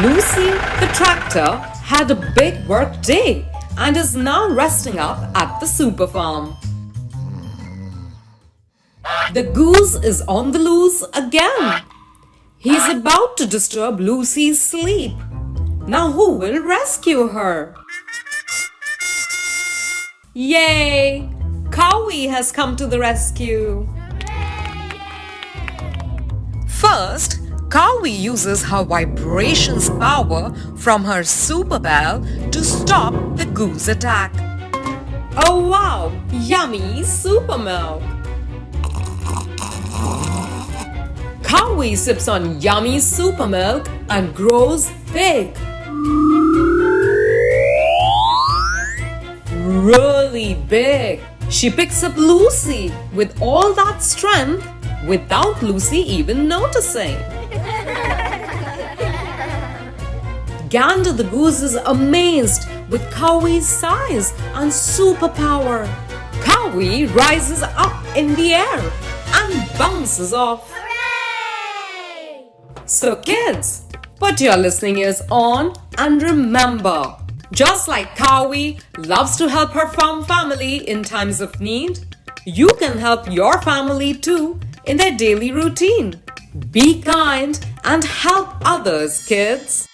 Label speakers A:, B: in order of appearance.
A: Lucy, the tractor, had a big work day and is now resting up at the super farm. The goose is on the loose again. He's about to disturb Lucy's sleep. Now who will rescue her? Yay! Cowie has come to the rescue. First, Cowie uses her vibrations power from her super bell to stop the goose attack. Oh wow! Yummy super milk! Cowie sips on yummy super milk and grows big. Really big. She picks up Lucy with all that strength without Lucy even noticing. Gander the goose is amazed with Cowie's size and superpower. Cowie rises up in the air and bounces off.
B: Hooray!
A: So kids, put your listening ears on and remember, just like Cowie loves to help her farm family in times of need, you can help your family too in their daily routine. Be kind and help others, kids.